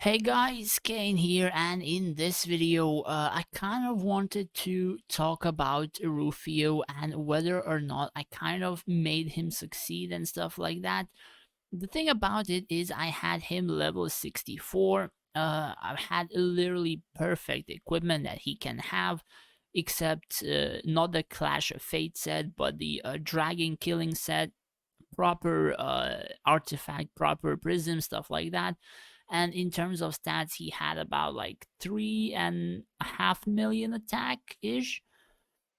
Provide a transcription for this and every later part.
Hey guys, Kane here, and in this video, I kind of wanted to talk about Rufio and whether or not I kind of made him succeed and stuff like that. The thing about it is, I had him level 64. I've had literally perfect equipment that he can have, except not the Clash of Fate set, but the Dragon Killing set, proper artifact, proper prism, stuff like that. And in terms of stats, he had about like 3.5 million attack ish.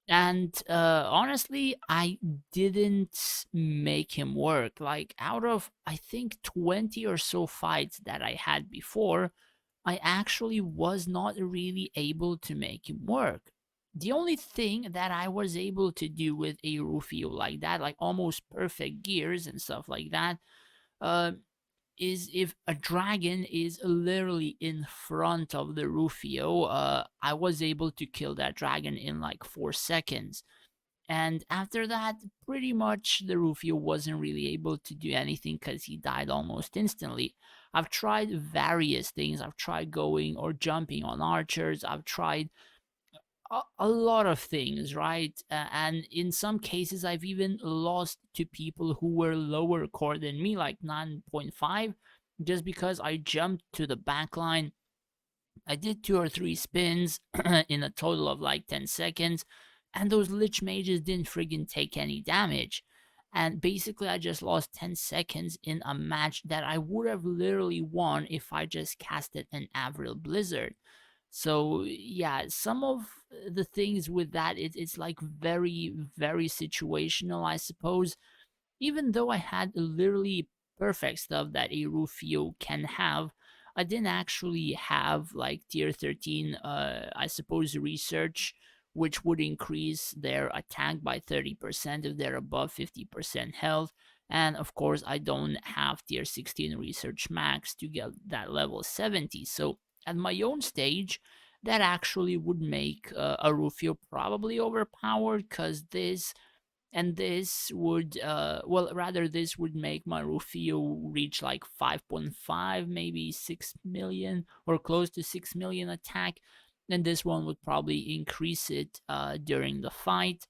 And honestly, I didn't make him work. Like, out of I think 20 or so fights that I had before, I actually was not really able to make him work. The only thing that I was able to do with a Rufio like that, like almost perfect gears and stuff like that, uh, is if a dragon is literally in front of the Rufio, I was able to kill that dragon in like 4 seconds. And after that, pretty much the Rufio wasn't really able to do anything because he died almost instantly. I've tried various things. I've tried going or jumping on archers. I've tried a lot of things, right? And in some cases, I've even lost to people who were lower core than me, like 9.5, just because I jumped to the back line. I did 2 or 3 spins in a total of like 10 seconds, and those Lich Mages didn't friggin' take any damage. And basically, I just lost 10 seconds in a match that I would have literally won if I just casted an Avril Blizzard. So yeah, some of the things with that, it's like very, very situational, I suppose. Even though I had literally perfect stuff that a Rufio can have, I didn't actually have like tier 13, I suppose, research, which would increase their attack by 30% if they're above 50% health. And of course, I don't have tier 16 research max to get that level 70. So at my own stage, that actually would make a Rufio probably overpowered, because this would well, rather, this would make my Rufio reach like 5.5, maybe 6 million, or close to 6 million attack. And this one would probably increase it during the fight.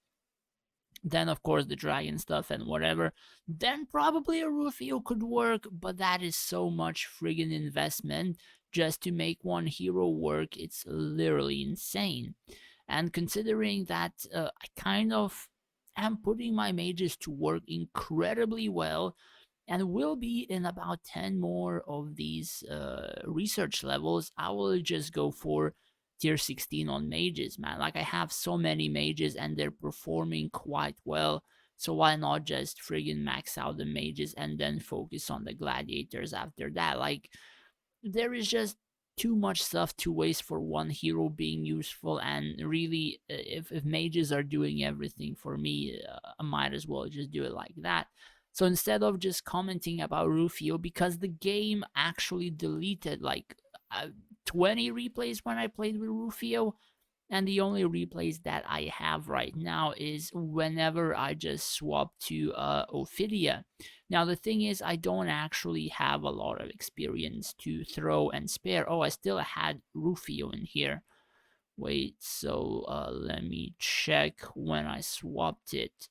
Then of course the dragon stuff and whatever. Then probably a Rufio could work, but that is so much friggin' investment just to make one hero work. It's literally insane. And considering that I kind of am putting my mages to work incredibly well, and will be in about 10 more of these research levels, I will just go for tier 16 on mages, man. Like, I have so many mages and they're performing quite well. So why not just friggin' max out the mages and then focus on the gladiators after that? Like, there is just too much stuff to waste for one hero being useful. And really, if mages are doing everything for me, I might as well just do it like that. So instead of just commenting about Rufio, because the game actually deleted like uh, 20 replays when I played with Rufio, and the only replays that I have right now is whenever I just swap to Ophidia. Now, the thing is, I don't actually have a lot of experience to throw and spare. Oh, I still had Rufio in here. Wait, so let me check when I swapped it.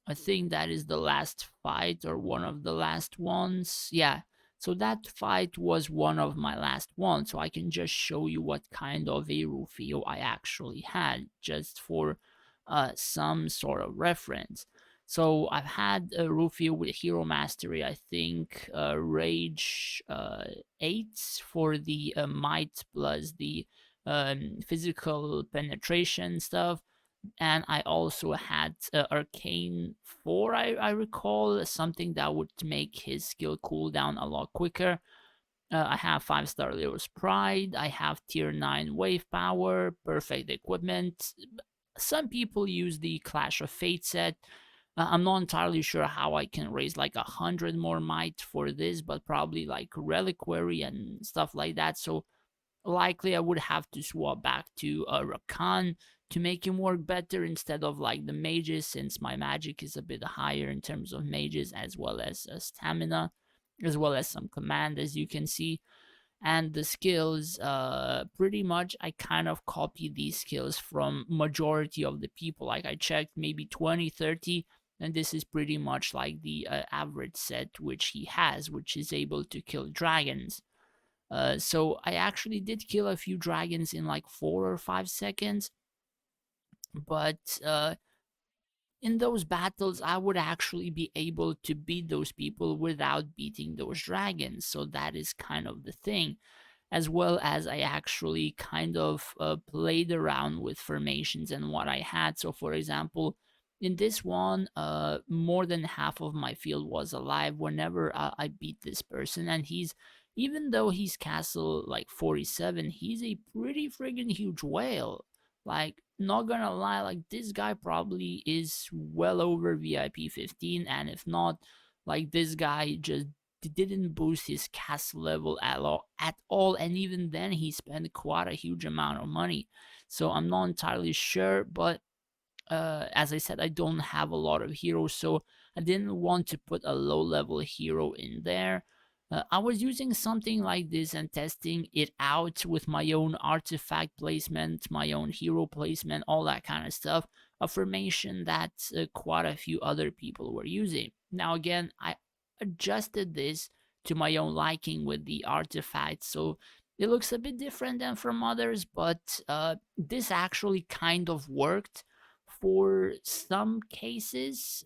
I think that is the last fight or one of the last ones. Yeah. So that fight was one of my last ones. So I can just show you what kind of a Rufio I actually had, just for some sort of reference. So I've had a Rufio with Hero Mastery, I think, Rage 8 for the Might plus the physical penetration stuff. And I also had Arcane 4, I recall, something that would make his skill cooldown a lot quicker. I have 5-star Leo's Pride, I have tier 9 Wave Power, perfect equipment. Some people use the Clash of Fate set. I'm not entirely sure how I can raise like 100 more might for this, but probably like Reliquary and stuff like that. So likely I would have to swap back to Rakan to make him work better instead of like the mages, since my magic is a bit higher in terms of mages, as well as stamina, as well as some command, as you can see. And the skills, pretty much I kind of copy these skills from majority of the people. Like I checked maybe 20, 30, and this is pretty much like the average set which he has, which is able to kill dragons. So I actually did kill a few dragons in like 4 or 5 seconds, but in those battles, I would actually be able to beat those people without beating those dragons. So that is kind of the thing, as well as I actually kind of played around with formations and what I had. So, for example, in this one, more than half of my field was alive whenever I beat this person, and even though he's castle like 47, he's a pretty friggin' huge whale. Like, not gonna lie, like this guy probably is well over VIP 15, and if not, like this guy just didn't boost his castle level at all, and even then he spent quite a huge amount of money. So I'm not entirely sure, but as I said, I don't have a lot of heroes, so I didn't want to put a low level hero in there. I was using something like this and testing it out with my own artifact placement, my own hero placement, all that kind of stuff. A formation that quite a few other people were using. Now, again, I adjusted this to my own liking with the artifacts, so it looks a bit different than from others, but this actually kind of worked for some cases,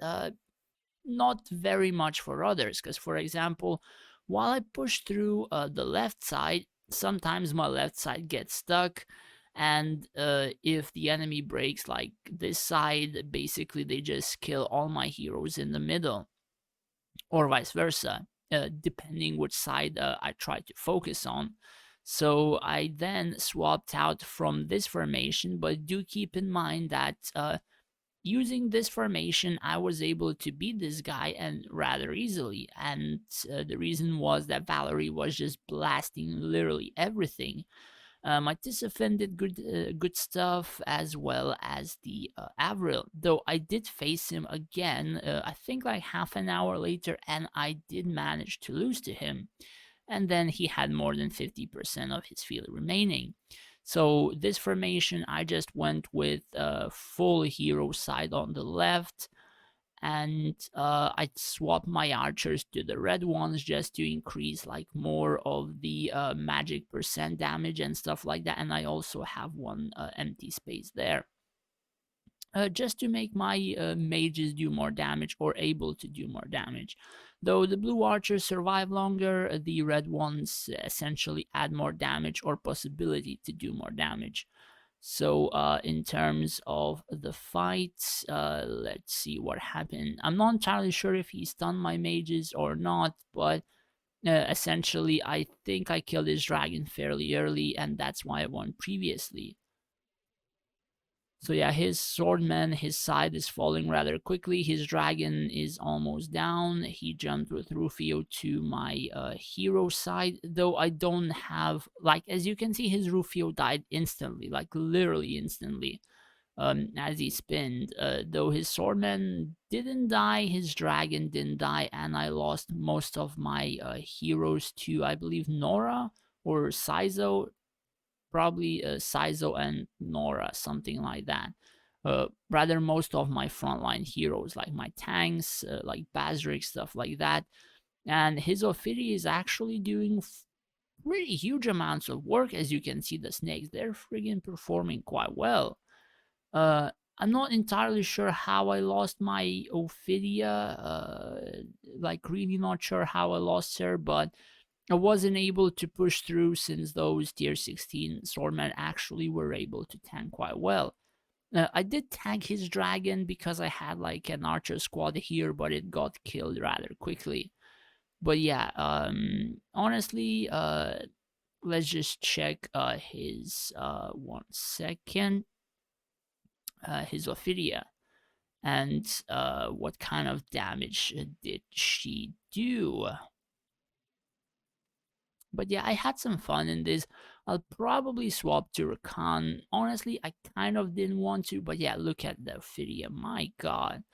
not very much for others. Because, for example, while I push through the left side, sometimes my left side gets stuck. And if the enemy breaks like this side, basically they just kill all my heroes in the middle, or vice versa, depending which side I try to focus on. So I then swapped out from this formation, but do keep in mind that using this formation, I was able to beat this guy and rather easily. And the reason was that Valerie was just blasting literally everything. My Tisafin did good stuff, as well as the Avril. Though I did face him again, I think like half an hour later, and I did manage to lose to him. And then he had more than 50% of his field remaining. So this formation, I just went with full hero side on the left, and I swapped my archers to the red ones just to increase like more of the magic percent damage and stuff like that. And I also have one empty space there. Just to make my mages do more damage, or able to do more damage. Though the blue archers survive longer, the red ones essentially add more damage or possibility to do more damage. So, in terms of the fight, let's see what happened. I'm not entirely sure if he stunned my mages or not, but essentially, I think I killed his dragon fairly early, and that's why I won previously. So yeah, his swordman, his side is falling rather quickly. His dragon is almost down. He jumped with Rufio to my hero side, though I don't have, like, as you can see, his Rufio died instantly, like literally instantly, as he spinned. Though his swordman didn't die, his dragon didn't die, and I lost most of my heroes to, I believe, Nora or Saizo, probably Saizo and Nora, something like that. Rather, most of my frontline heroes, like my tanks, like Bazrik, stuff like that. And his Ophidia is actually doing pretty huge amounts of work. As you can see, the snakes, they're friggin' performing quite well. Uh, I'm not entirely sure how I lost my Ophidia, like, really not sure how I lost her, but I wasn't able to push through since those tier 16 swordmen actually were able to tank quite well. I did tank his dragon because I had like an archer squad here, but it got killed rather quickly. But yeah, honestly, let's just check his 1 second, his Ophidia, and what kind of damage did she do. But yeah, I had some fun in this. I'll probably swap to Rakan. Honestly, I kind of didn't want to, but yeah, look at the Ophidia. My god.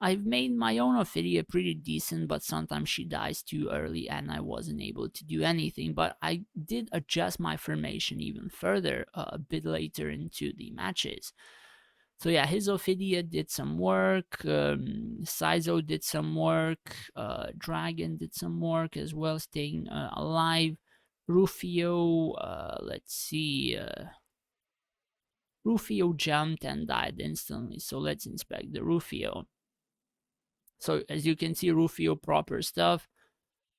I've made my own Ophidia pretty decent, but sometimes she dies too early and I wasn't able to do anything. But I did adjust my formation even further a bit later into the matches. So yeah, his Ophidia did some work, Sizo did some work, Dragon did some work as well, staying alive. Rufio, let's see, Rufio jumped and died instantly, so let's inspect the Rufio. So as you can see, Rufio proper stuff,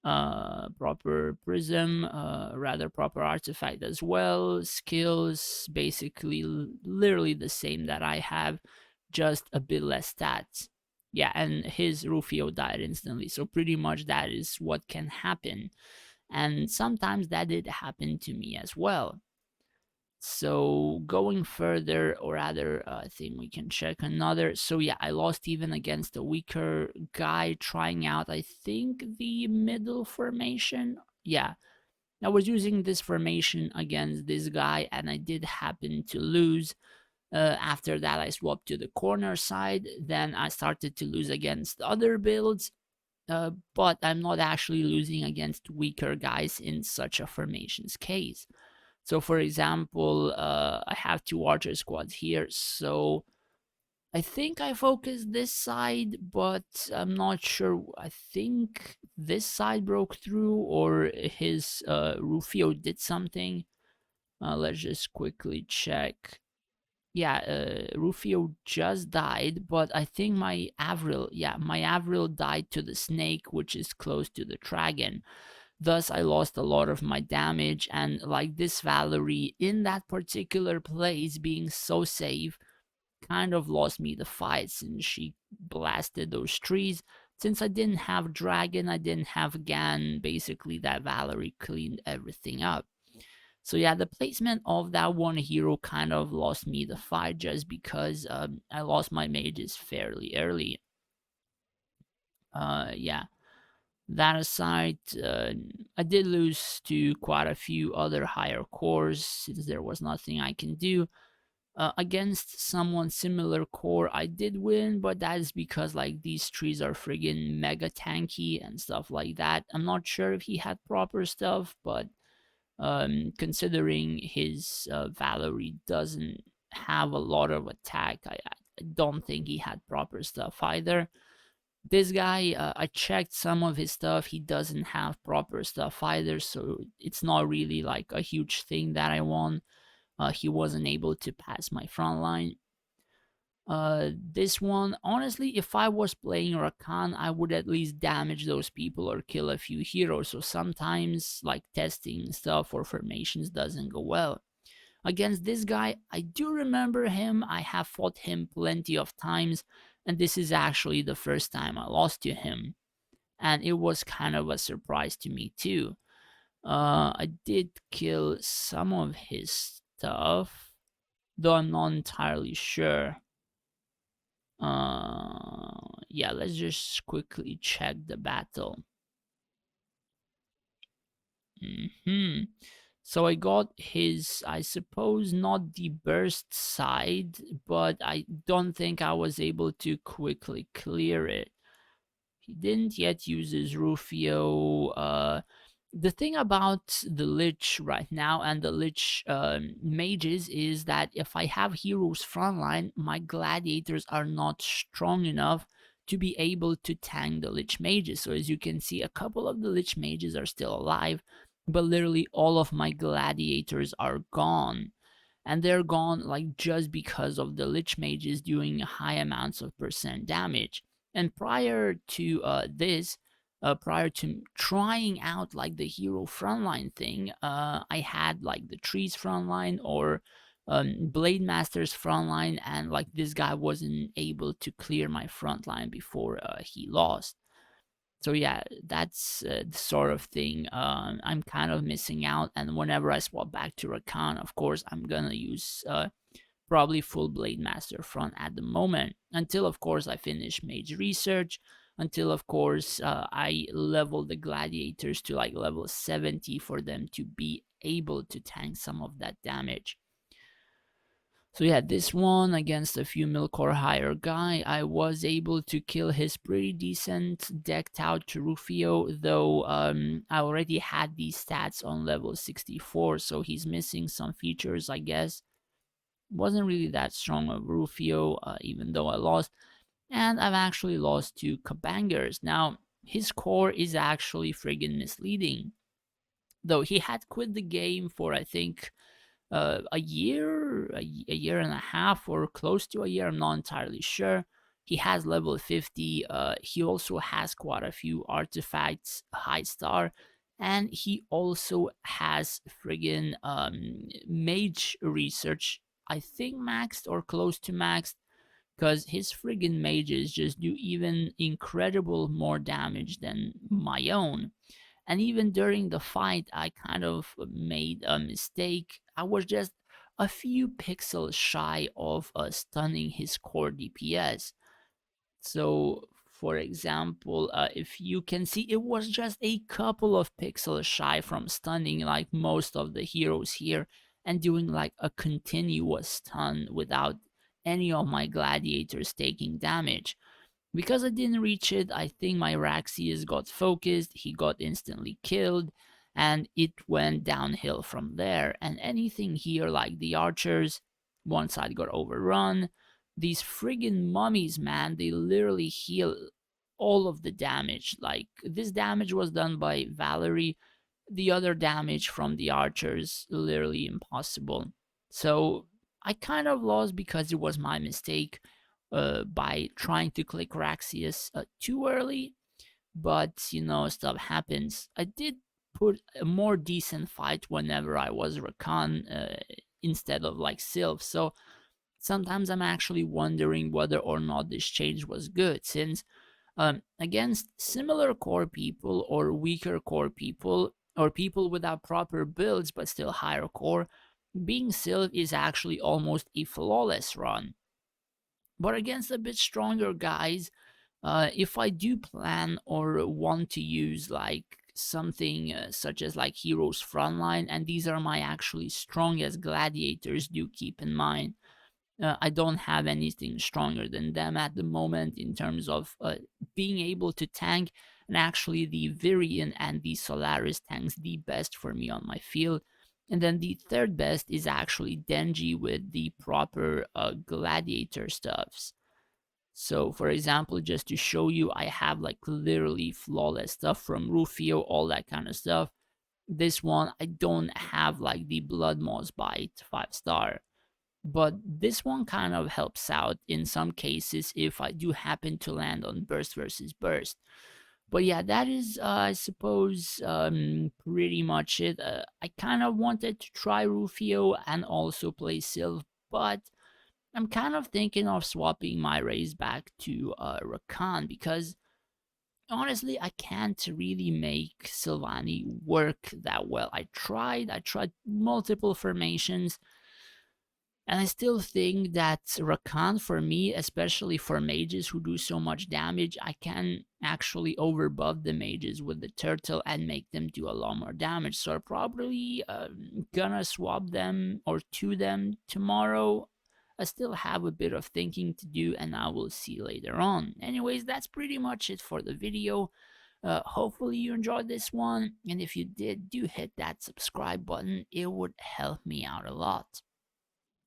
proper prism, rather proper artifact as well. Skills basically literally the same that I have, just a bit less stats. Yeah, and his Rufio died instantly, so pretty much that is what can happen. And sometimes that did happen to me as well. So going further, or rather, I think we can check another. So yeah, I lost even against a weaker guy trying out, I think, the middle formation. Yeah, I was using this formation against this guy, and I did happen to lose. After that, I swapped to the corner side. Then I started to lose against other builds. But I'm not actually losing against weaker guys in such a formation's case. So, for example, I have two archer squads here, so I think I focused this side, but I'm not sure. I think this side broke through, or his Rufio did something. Let's just quickly check. Yeah, Rufio just died, but I think my Avril, yeah, my Avril died to the snake, which is close to the dragon. Thus, I lost a lot of my damage, and like this Valerie in that particular place being so safe kind of lost me the fight since she blasted those trees. Since I didn't have Dragon, I didn't have Gan, basically that Valerie cleaned everything up. So yeah, the placement of that one hero kind of lost me the fight just because I lost my mages fairly early. Yeah. That aside, I did lose to quite a few other higher cores since there was nothing I can do. Against someone similar core, I did win, but that is because like these trees are friggin' mega tanky and stuff like that. I'm not sure if he had proper stuff, but considering his Valerie doesn't have a lot of attack, I don't think he had proper stuff either. This guy, I checked some of his stuff. He doesn't have proper stuff either, so it's not really like a huge thing that I won. He wasn't able to pass my front line. This one, honestly, if I was playing Rakan, I would at least damage those people or kill a few heroes. So sometimes, like testing stuff or formations doesn't go well. Against this guy, I do remember him. I have fought him plenty of times, and this is actually the first time I lost to him. And it was kind of a surprise to me, too. I did kill some of his stuff, though I'm not entirely sure. Yeah, let's just quickly check the battle. So I got his, I suppose, not the burst side, but I don't think I was able to quickly clear it. He didn't yet use his Rufio. The thing about the Lich right now and the Lich mages is that if I have heroes frontline, my gladiators are not strong enough to be able to tank the Lich mages. So as you can see, a couple of the Lich mages are still alive, but literally all of my gladiators are gone. And they're gone like just because of the Lich mages doing high amounts of percent damage. And prior to this, prior to trying out like the hero frontline thing, I had like the trees frontline or Blade Master's frontline, and like this guy wasn't able to clear my frontline before he lost. So yeah, that's the sort of thing I'm kind of missing out. And whenever I swap back to Rakan, of course, I'm gonna use probably full Blade Master front at the moment, until of course I finish Mage Research, until of course I level the gladiators to like level 70 for them to be able to tank some of that damage. So yeah, this one against a few milk or higher guy, I was able to kill his pretty decent decked out Rufio, though I already had these stats on level 64, so he's missing some features, I guess. Wasn't really that strong of Rufio, even though I lost. And I've actually lost to Kabangers. Now, his core is actually friggin' misleading. Though he had quit the game for, I think, a year, a year and a half, or close to a year. I'm not entirely sure. He has level 50. He also has quite a few artifacts, high star, and he also has friggin' mage research. I think maxed or close to maxed, because his friggin' mages just do even incredible more damage than my own. And even during the fight, I kind of made a mistake. I was just a few pixels shy of stunning his core DPS. So, for example, if you can see, it was just a couple of pixels shy from stunning like most of the heroes here and doing like a continuous stun without any of my gladiators taking damage. Because I didn't reach it, I think my Raxius got focused, he got instantly killed, and it went downhill from there. And anything here, like the archers, one side got overrun. These friggin' mummies, man, they literally heal all of the damage. Like, this damage was done by Valerie, the other damage from the archers, literally impossible. So I kind of lost because it was my mistake by trying to click Raxius too early, but stuff happens. I did put a more decent fight whenever I was Rakan instead of like Sylv, so sometimes I'm actually wondering whether or not this change was good, since against similar core people or weaker core people or people without proper builds but still higher core, being Sylv is actually almost a flawless run. But against a bit stronger guys, if I do plan or want to use like something such as like Heroes Frontline, and these are my actually strongest gladiators, do keep in mind, I don't have anything stronger than them at the moment in terms of being able to tank. And actually, the Virion and the Solaris tanks the best for me on my field. And then the third best is actually Denji with the proper gladiator stuffs. So, for example, just to show you, I have like literally flawless stuff from Rufio, all that kind of stuff. This one, I don't have like the Blood Moss Bite 5 star, but this one kind of helps out in some cases if I do happen to land on burst versus burst. But yeah, that is, I suppose, pretty much it. I kind of wanted to try Rufio and also play Sylv, but I'm kind of thinking of swapping my race back to Rakan, because honestly, I can't really make Sylvani work that well. I tried multiple formations, and I still think that Rakan, for me, especially for mages who do so much damage, I can actually overbuff the mages with the turtle and make them do a lot more damage. So I'm probably gonna swap them or to them tomorrow. I still have a bit of thinking to do, and I will see later on. Anyways, that's pretty much it for the video. Hopefully you enjoyed this one, and if you did, do hit that subscribe button. It would help me out a lot.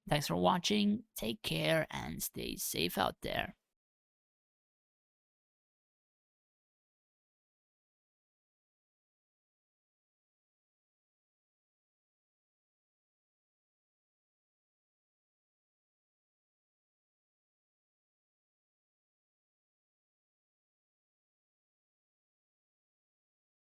Thanks for watching, take care, and stay safe out there.